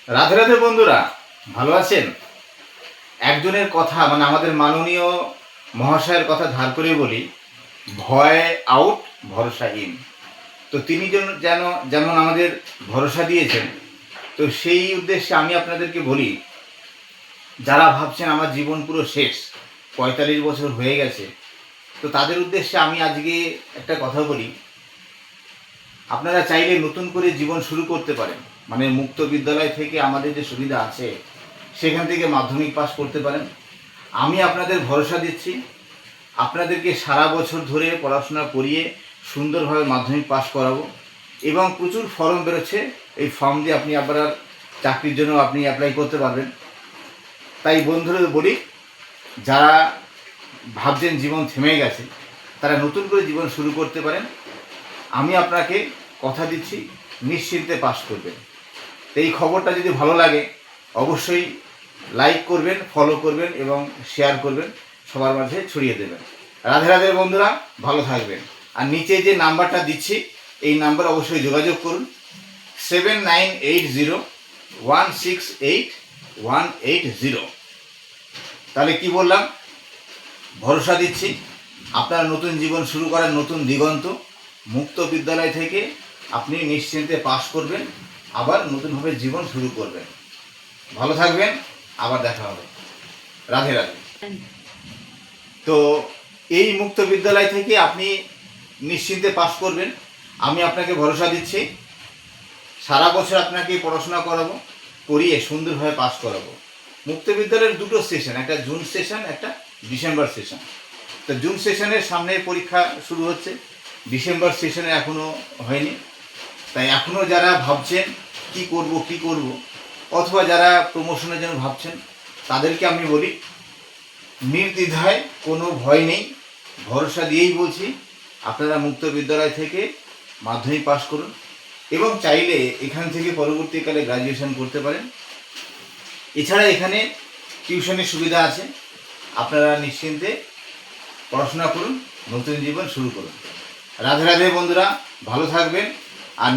রাধে রাধে বন্ধুরা, ভালো আছেন? একজনের কথা মানে আমাদের মাননীয় মহাশয়ের কথা ধার করে বলি, ভয় আউট ভরসাহীন। তো তিনি যেমন আমাদের ভরসা দিয়েছেন, তো সেই উদ্দেশ্যে আমি আপনাদেরকে বলি, যারা ভাবছেন আমার জীবন পুরো শেষ, 45 বছর হয়ে গেছে, তো তাদের উদ্দেশ্যে আমি আজকে একটা কথা বলি। আপনারা চাইলে নতুন করে জীবন শুরু করতে পারেন। মানে মুক্ত বিদ্যালয় থেকে আমাদের যে সুবিধা আছে, সেখান থেকে মাধ্যমিক পাস করতে পারেন। আমি আপনাদের ভরসা দিচ্ছি, আপনাদেরকে সারা বছর ধরে পড়াশোনা করিয়ে সুন্দরভাবে মাধ্যমিক পাস করাবো। এবং প্রচুর ফর্ম বেরোচ্ছে, এই ফর্ম দিয়ে আপনি আপনার চাকরির জন্য আপনি অ্যাপ্লাই করতে পারবেন। তাই বন্ধুরা বলি, যারা ভাবছেন জীবন থেমে গেছে, তারা নতুন করে জীবন শুরু করতে পারেন। আমি আপনাকে কথা দিচ্ছি, নিশ্চিন্তে পাস করবেন। তো এই খবরটা যদি ভালো লাগে, অবশ্যই লাইক করবেন, ফলো করবেন এবং শেয়ার করবেন, সবার মাঝে ছড়িয়ে দেবেন। রাধে রাধে বন্ধুরা, ভালো থাকবেন। আর নিচে যে নাম্বারটা দিচ্ছি, এই নাম্বার অবশ্যই যোগাযোগ করুন, 7980168180। তাহলে কি বললাম, ভরসা দিচ্ছি, আপনারা নতুন জীবন শুরু করার নতুন দিগন্ত, মুক্ত বিদ্যালয় থেকে আপনি নিশ্চিন্তে পাস করবেন, আবার নতুনভাবে জীবন শুরু করবেন। ভালো থাকবেন, আবার দেখা হবে। রাধে রাধে। তো এই মুক্ত বিদ্যালয় থেকে আপনি নিশ্চিন্তে পাস করবেন, আমি আপনাকে ভরসা দিচ্ছি। সারা বছর আপনাকে পড়াশোনা করাবো, করিয়ে সুন্দরভাবে পাস করাবো। মুক্ত বিদ্যালয়ের দুটো সেশন, একটা জুন সেশন, একটা ডিসেম্বর সেশন। তো জুন সেশনের সামনে পরীক্ষা শুরু হচ্ছে, ডিসেম্বর সেশনে এখনও হয়নি। তাই এখনও যারা ভাবছেন কি করব, অথবা যারা প্রমোশনের জন্য ভাবছেন, তাদেরকে আমি বলি, নির্দ্বিধায়, কোনো ভয় নেই, ভরসা দিয়েই বলছি, আপনারা মুক্ত বিদ্যালয় থেকে মাধ্যমিক পাস করুন এবং চাইলে এখান থেকে পরবর্তীকালে গ্র্যাজুয়েশন করতে পারেন। এছাড়া এখানে টিউশনের সুবিধা আছে, আপনারা নিশ্চিন্তে পড়াশোনা করুন, নতুন জীবন শুরু করুন। রাধে রাধে বন্ধুরা, ভালো থাকবেন। আর